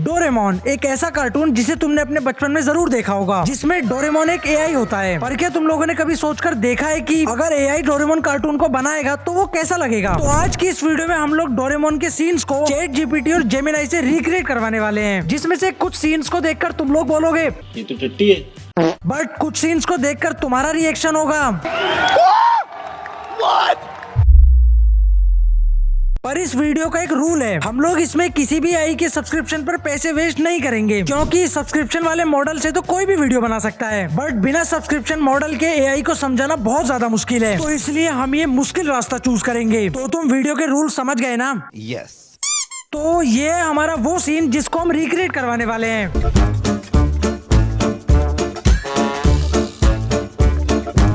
Doraemon एक ऐसा cartoon जिसे तुमने अपने बचपन में जरूर देखा होगा, जिसमें डोरेमोन एक एआई होता है। पर क्या तुम लोगों ने कभी सोचकर देखा है कि अगर एआई डोरेमोन कार्टून को बनाएगा तो वो कैसा लगेगा? तो आज की इस वीडियो में हम लोग डोरेमोन के सीन्स को चैट जीपीटी और जेमिनाई से रिक्रिएट करवाने वाले हैं, जिसमें से कुछ सीन्स को देखकर तुम लोग बोलोगे ये तो टट्टी है, बट कुछ सीन्स को देखकर तुम्हारा रिएक्शन होगा पर इस वीडियो का एक रूल है, हम लोग इसमें किसी भी एआई के सब्सक्रिप्शन पर पैसे वेस्ट नहीं करेंगे, क्योंकि सब्सक्रिप्शन वाले मॉडल से तो कोई भी वीडियो बना सकता है, बट बिना सब्सक्रिप्शन मॉडल के एआई को समझाना बहुत ज्यादा मुश्किल है। तो इसलिए हम ये मुश्किल रास्ता चूज करेंगे। तो तुम वीडियो के रूल समझ गए ना? यस। तो ये है हमारा वो सीन जिसको हम रिक्रिएट करवाने वाले हैं।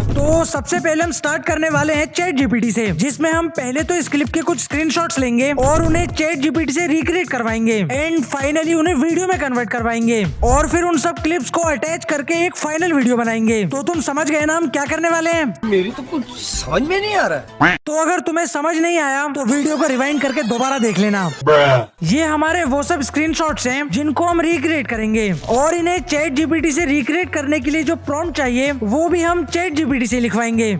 तो सबसे पहले हम स्टार्ट करने वाले हैं चैट जीपीटी से, जिसमें हम पहले तो इस क्लिप के कुछ स्क्रीनशॉट्स लेंगे और उन्हें चैट जीपीटी से रिक्रिएट करवाएंगे एंड फाइनली उन्हें वीडियो में कन्वर्ट करवाएंगे और फिर उन सब क्लिप्स को अटैच करके एक फाइनल वीडियो बनाएंगे। तो तुम समझ गए ना हम क्या करने वाले हैं? मेरी तो कुछ समझ में नहीं आ रहा है। तो अगर तुम्हें समझ नहीं आया तो वीडियो को रिवाइंड करके दोबारा देख लेना। ये हमारे वो सब स्क्रीनशॉट्स हैं जिनको हम रिक्रिएट करेंगे और इन्हें चैट जीपीटी से रिक्रिएट करने के लिए जो प्रॉम्प्ट चाहिए वो भी हम चैट जीपीटी से लिखवाएंगे,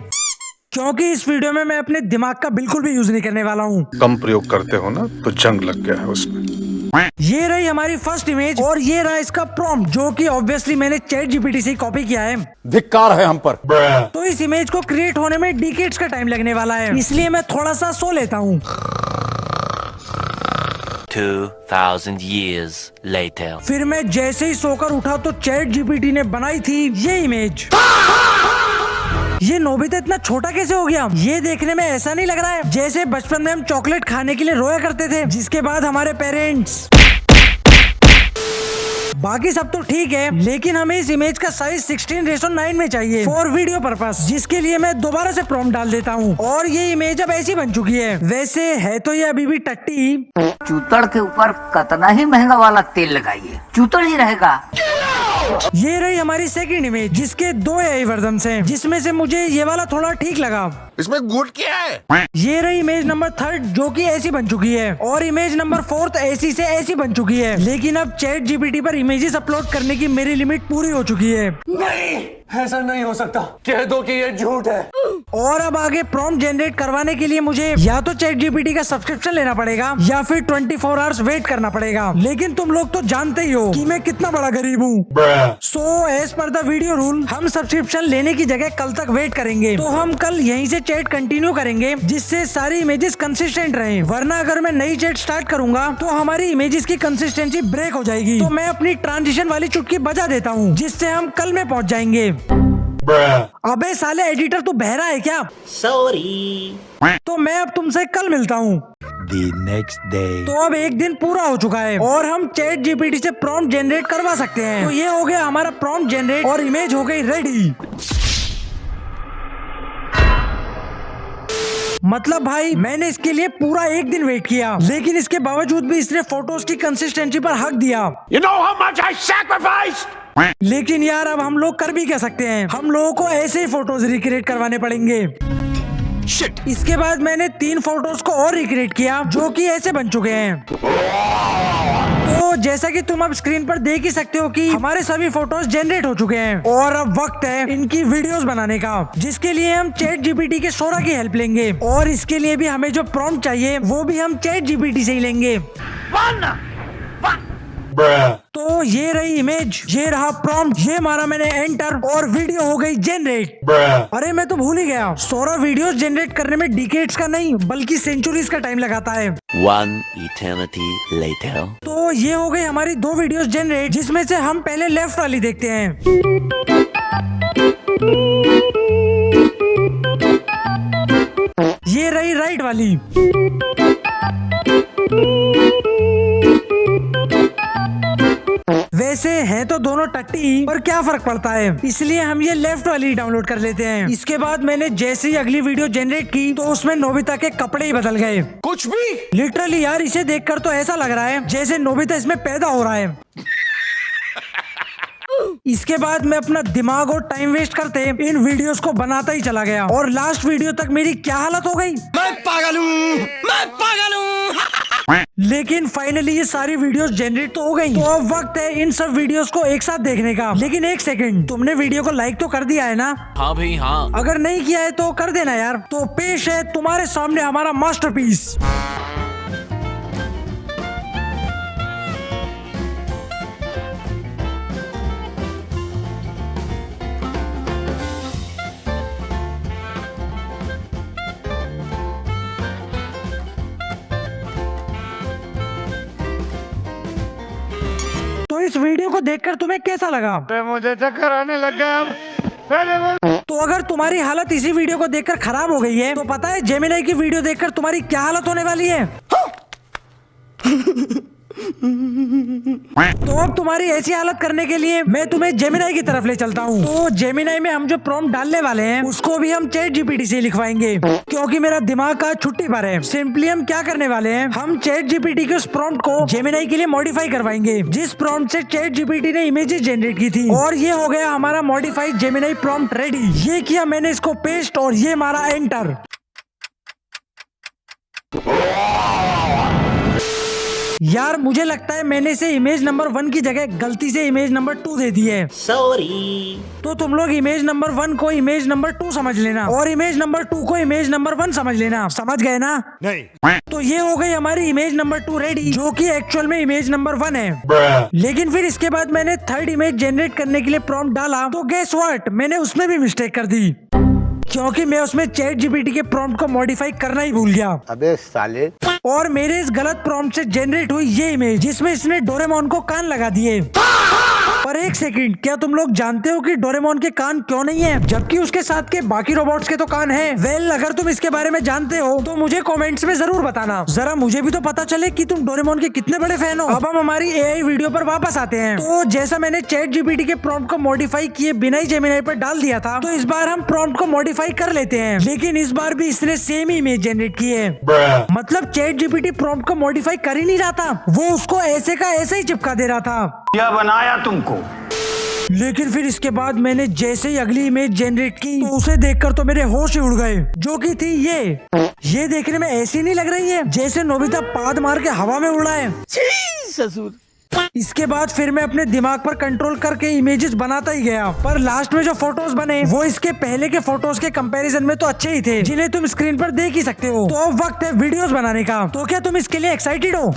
क्योंकि इस वीडियो में मैं अपने दिमाग का बिल्कुल भी यूज नहीं करने वाला हूँ। कम प्रयोग करते हो ना तो जंग लग गया है उसमें। ये रही हमारी फर्स्ट इमेज और ये रहा इसका प्रॉम्प्ट, जो कि ऑब्वियसली मैंने चैट जीपीटी से कॉपी किया है। धिक्कार है हम पर। तो इस इमेज को क्रिएट होने में डिकेड्स का टाइम लगने वाला है, इसलिए मैं थोड़ा सा सो लेता हूँ। 2000 years later. फिर मैं जैसे ही सोकर उठा तो चैट जीपीटी ने बनाई थी ये इमेज। ये नोबिता इतना छोटा कैसे हो गया? ये देखने में ऐसा नहीं लग रहा है जैसे बचपन में हम चॉकलेट खाने के लिए रोया करते थे, जिसके बाद हमारे पेरेंट्स। बाकी सब तो ठीक है, लेकिन हमें इस इमेज का साइज 16:9 में चाहिए फॉर वीडियो पर्पस, जिसके लिए मैं दोबारा से प्रॉम्प्ट डाल देता हूँ और ये इमेज अब ऐसी बन चुकी है। वैसे है तो ये अभी भी टट्टी। चूतड़ के ऊपर कितना ही महंगा वाला तेल लगाइए, चूतड़ ही रहेगा। ये रही हमारी सेकंड इमेज, जिसके 2 एआई वर्जन हैं, जिसमें से मुझे ये वाला थोड़ा ठीक लगा। इसमें गुड क्या है? ये रही इमेज नंबर 3 जो कि ऐसी बन चुकी है और इमेज नंबर 4 ऐसी से ऐसी बन चुकी है, लेकिन अब चैट जीपीटी पर इमेजेस अपलोड करने की मेरी लिमिट पूरी हो चुकी है। नहीं, ऐसा नहीं हो सकता। कह दो कि ये झूठ है। और अब आगे प्रॉम्प्ट जनरेट करवाने के लिए मुझे या तो चैट जीपीटी का सब्सक्रिप्शन लेना पड़ेगा या फिर 24 आवर्स वेट करना पड़ेगा, लेकिन तुम लोग तो जानते ही हो कि मैं कितना बड़ा गरीब हूँ। So as per the video rule हम सब्सक्रिप्शन लेने की जगह कल तक वेट करेंगे। तो हम कल यहीं से चैट कंटिन्यू करेंगे, जिससे सारी इमेजेस कंसिस्टेंट रहें, वरना अगर मैं नई चैट स्टार्ट करूंगा तो हमारी इमेजेस की कंसिस्टेंसी ब्रेक हो जाएगी। तो मैं अपनी ट्रांजिशन वाली चुटकी बजा देता हूँ, जिससे हम कल में पहुँच जाएंगे। अबे साले एडिटर तू बहरा है क्या? सॉरी। तो मैं अब तुमसे कल मिलता हूँ। The next day. तो अब एक दिन पूरा हो चुका है और हम चैट जीपीटी से प्रॉम्प्ट जनरेट करवा सकते हैं। तो ये हो गया हमारा प्रॉम्प्ट जनरेट और इमेज हो गई रेडी। मतलब भाई मैंने इसके लिए पूरा एक दिन वेट किया, लेकिन इसके बावजूद भी इसने फोटोज की कंसिस्टेंसी पर हक दिया। You know how much I sacrificed? लेकिन यार अब हम लोग कर भी क्या सकते हैं, हम लोगों को ऐसे ही फोटोज रिक्रिएट करवाने पड़ेंगे। Shit. इसके बाद मैंने 3 फोटोज को और रिक्रिएट किया जो कि ऐसे बन चुके हैं। तो जैसा कि तुम अब स्क्रीन पर देख ही सकते हो कि हमारे सभी फोटोज जनरेट हो चुके हैं और अब वक्त है इनकी वीडियोस बनाने का, जिसके लिए हम चैट जीपीटी के सोरा की हेल्प लेंगे और इसके लिए भी हमें जो प्रॉम्प्ट चाहिए वो भी हम चैट जीपीटी से ही लेंगे। तो ये रही इमेज, ये रहा प्रॉम्प्ट, ये मारा मैंने एंटर और वीडियो हो गई जनरेट। अरे मैं तो भूल ही गया, सोरा वीडियोस जनरेट करने में डिकेड्स का नहीं बल्कि सेंचुरीज का टाइम लगाता है। 1 eternity later. तो ये हो गई हमारी 2 वीडियोस जनरेट, जिसमें से हम पहले लेफ्ट वाली देखते हैं। ये रही राइट वाली। वैसे है तो दोनों टट्टी, पर क्या फर्क पड़ता है, इसलिए हम ये लेफ्ट वाली डाउनलोड कर लेते हैं। इसके बाद मैंने जैसे ही अगली वीडियो जनरेट की तो उसमें नोबिता के कपड़े ही बदल गए। कुछ भी? लिटरली यार इसे देखकर तो ऐसा लग रहा है जैसे नोबिता इसमें पैदा हो रहा है। इसके बाद मैं अपना दिमाग और टाइम वेस्ट करते इन वीडियोस को बनाता ही चला गया और लास्ट वीडियो तक मेरी क्या हालत हो गई। मैं पागल हूँ, मैं पागल हूँ। लेकिन फाइनली ये सारी वीडियोस जनरेट तो हो गई। तो अब वक्त है इन सब वीडियोस को एक साथ देखने का। लेकिन एक सेकंड, तुमने वीडियो को लाइक तो कर दिया है ना? हाँ भाई हाँ। अगर नहीं किया है तो कर देना यार। तो पेश है तुम्हारे सामने हमारा मास्टरपीस। तो इस वीडियो को देखकर तुम्हें कैसा लगा? मुझे चक्कर आने लग गया। तो अगर तुम्हारी हालत इसी वीडियो को देखकर खराब हो गई है तो पता है जेमिनी की वीडियो देखकर तुम्हारी क्या हालत होने वाली है? तो अब तुम्हारी ऐसी हालत करने के लिए मैं तुम्हें जेमिनी की तरफ ले चलता हूँ। तो जेमिनी में हम जो प्रॉम्प्ट डालने वाले हैं उसको भी हम चैट जीपीटी से लिखवाएंगे, क्योंकि मेरा दिमाग का छुट्टी पर है। सिंपली हम क्या करने वाले हैं, हम चैट जीपीटी के उस प्रॉम्प्ट को जेमिनी के लिए मॉडिफाई करवाएंगे जिस प्रॉम्प्ट से चैट जीपीटी ने इमेजेस जनरेट की थी। और ये हो गया हमारा मॉडिफाइड जेमिनी प्रॉम्प्ट रेडी। ये किया मैंने इसको पेस्ट और ये मारा एंटर। यार मुझे लगता है मैंने इसे इमेज नंबर 1 की जगह गलती से इमेज नंबर 2 दे दी है। सॉरी। तो तुम लोग इमेज नंबर 1 को इमेज नंबर 2 समझ लेना और इमेज नंबर 2 को इमेज नंबर 1 समझ लेना। समझ गए ना? नहीं। तो ये हो गई हमारी इमेज नंबर 2 रेडी, जो कि एक्चुअल में इमेज नंबर 1 है। लेकिन फिर इसके बाद मैंने थर्ड इमेज जनरेट करने के लिए प्रॉम्प्ट डाला तो गेस व्हाट, मैंने उसमें भी मिस्टेक कर दी, क्योंकि मैं उसमें चैट जीपीटी के प्रॉम्प्ट को मॉडिफाई करना ही भूल गया। अबे साले। और मेरे इस गलत प्रॉम्प्ट से जनरेट हुई ये इमेज जिसमें इसने डोरेमोन को कान लगा दिए। पर एक सेकंड, क्या तुम लोग जानते हो कि डोरेमोन के कान क्यों नहीं है, जबकि उसके साथ के बाकी रोबोट्स के तो कान हैं? वेल, अगर तुम इसके बारे में जानते हो तो मुझे कमेंट्स में जरूर बताना, जरा मुझे भी तो पता चले कि तुम डोरेमोन के कितने बड़े फैन हो। अब हम हमारी एआई वीडियो पर वापस आते हैं। तो जैसा मैंने चैट जीपीटी के प्रॉम्प्ट को मॉडिफाई किए बिना ही जेमिनी पर डाल दिया था, तो इस बार हम प्रॉम्प्ट को मॉडिफाई कर लेते हैं। लेकिन इस बार भी इसने सेम इमेज जनरेट की है। मतलब चैट जीपीटी प्रॉम्प्ट को मॉडिफाई कर ही नहीं रहा था, वो उसको ऐसे का ऐसे ही चिपका दे रहा था। क्या बनाया तुमको? लेकिन फिर इसके बाद मैंने जैसे ही अगली इमेज जनरेट की तो उसे देखकर तो मेरे होश ही उड़ गए, जो कि थी ये देखने में ऐसी नहीं लग रही है जैसे नोबिता पाद मार के हवा में उड़ा है। ससुर। इसके बाद फिर मैं अपने दिमाग पर कंट्रोल करके इमेजेस बनाता ही गया, पर लास्ट में जो फोटोज बने वो इसके पहले के फोटोज के कंपैरिजन में तो अच्छे ही थे, जिन्हें तुम स्क्रीन पर देख ही सकते हो। तो अब वक्त है वीडियोस बनाने का। तो क्या तुम इसके लिए एक्साइटेड हो?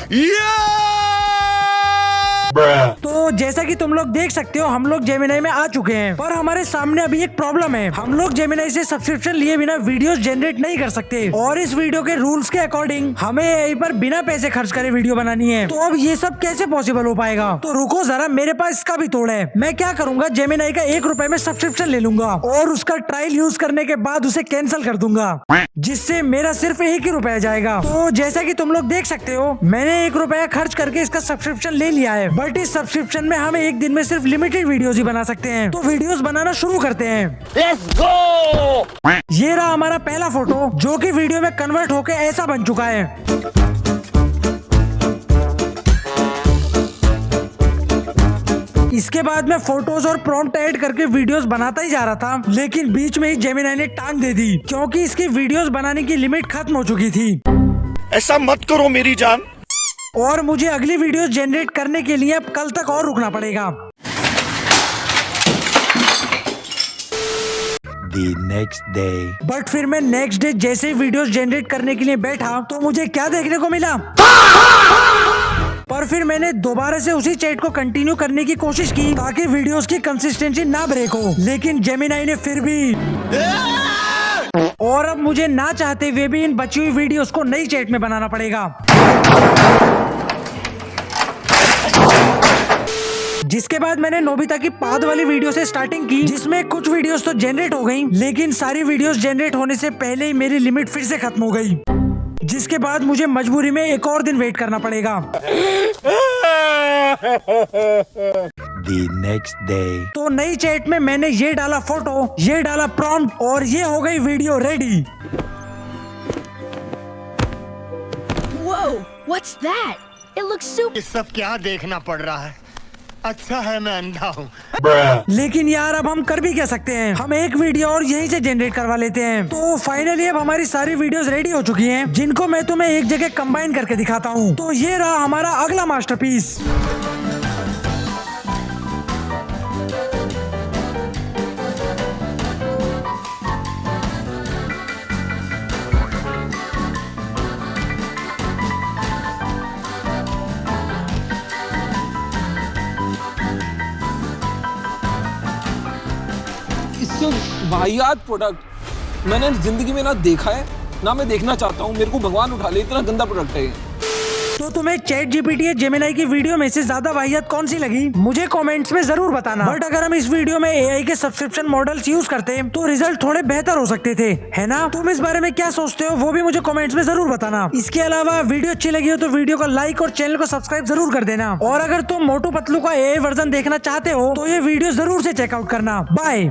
तो जैसा कि तुम लोग देख सकते हो हम लोग जेमिनी में आ चुके हैं, पर हमारे सामने अभी एक प्रॉब्लम है। हम लोग जेमिनी से सब्सक्रिप्शन लिए बिना वीडियोस जनरेट नहीं कर सकते, और इस वीडियो के रूल्स के अकॉर्डिंग हमें एआई पर बिना पैसे खर्च करे वीडियो बनानी है। तो अब ये सब कैसे पॉसिबल हो पाएगा? तो रुको जरा, मेरे पास इसका भी तोड़ है। मैं क्या करूंगा, जेमिनी का 1 रुपए में सब्सक्रिप्शन ले लूंगा और उसका ट्रायल यूज करने के बाद उसे कैंसिल कर दूंगा, जिससे मेरा सिर्फ 1 ही रुपया जाएगा। तो जैसा कि तुम लोग देख सकते हो मैंने 1 रुपया खर्च करके इसका सब्सक्रिप्शन ले लिया है, बट इस सब्सक्रिप्शन में हम एक दिन में सिर्फ लिमिटेड वीडियोस ही बना सकते हैं। तो वीडियोस बनाना शुरू करते हैं। Let's go. ये रहा हमारा पहला फोटो, जो कि वीडियो में कन्वर्ट होके ऐसा बन चुका है। इसके बाद मैं फोटोज और प्रॉम्प्ट ऐड करके वीडियोस बनाता ही जा रहा था, लेकिन बीच में ही जेमिनी ने टांग दे दी, क्योंकि इसकी वीडियोस बनाने की लिमिट खत्म हो चुकी थी। ऐसा मत करो मेरी जान। और मुझे अगली वीडियोस जनरेट करने के लिए अब कल तक और रुकना पड़ेगा। The next day. बट फिर मैं नेक्स्ट डे जैसे ही वीडियोस जनरेट करने के लिए बैठा तो मुझे क्या देखने को मिला? पर फिर मैंने दोबारा से उसी चैट को कंटिन्यू करने की कोशिश की ताकि वीडियोस की कंसिस्टेंसी ना ब्रेक हो, लेकिन जेमिनी ने फिर भी और अब मुझे ना चाहते हुए भी इन बची हुई वीडियोस को नई चैट में बनाना पड़ेगा, जिसके बाद मैंने नोबिता की पाद वाली वीडियो से स्टार्टिंग की, जिसमें कुछ वीडियोस तो जनरेट हो गई, लेकिन सारी वीडियोस जनरेट होने से पहले ही मेरी लिमिट फिर से खत्म हो गई, जिसके बाद मुझे मजबूरी में एक और दिन वेट करना पड़ेगा। The next day. तो नई चैट में मैंने ये डाला फोटो, ये डाला प्रॉम्प्ट और ये हो गई video ready. Whoa, what's that? It looks super. ये सब क्या देखना पड़ रहा है? अच्छा है मैं अंधा हूँ। लेकिन यार अब हम कर भी क्या सकते हैं, हम एक वीडियो और यहीं से जनरेट करवा लेते हैं। तो फाइनली अब हमारी सारी वीडियोस रेडी हो चुकी हैं, जिनको मैं तुम्हें एक जगह कंबाइन करके दिखाता हूँ। तो ये रहा हमारा अगला मास्टरपीस। इससे वाहियात प्रोडक्ट मैंने जिंदगी में ना देखा है ना मैं देखना चाहता हूँ। मेरे को भगवान उठा ले, इतना गंदा प्रोडक्ट है ये। तो तुम्हें चैट जीपीटी या जेमिनाई की वीडियो में से ज्यादा वाहियात कौन सी लगी, मुझे कमेंट्स में जरूर बताना। बट अगर हम इस वीडियो में एआई के सब्सक्रिप्शन मॉडल्स यूज करते तो रिजल्ट थोड़े बेहतर हो सकते थे, है ना? तुम इस बारे में क्या सोचते हो वो भी मुझे कमेंट्स में जरूर बताना। इसके अलावा वीडियो अच्छी लगी हो तो वीडियो को लाइक और चैनल को सब्सक्राइब जरूर कर देना। और अगर तुम मोटू पतलू का एआई वर्जन देखना चाहते हो तो ये वीडियो जरूर से चेकआउट करना। बाय।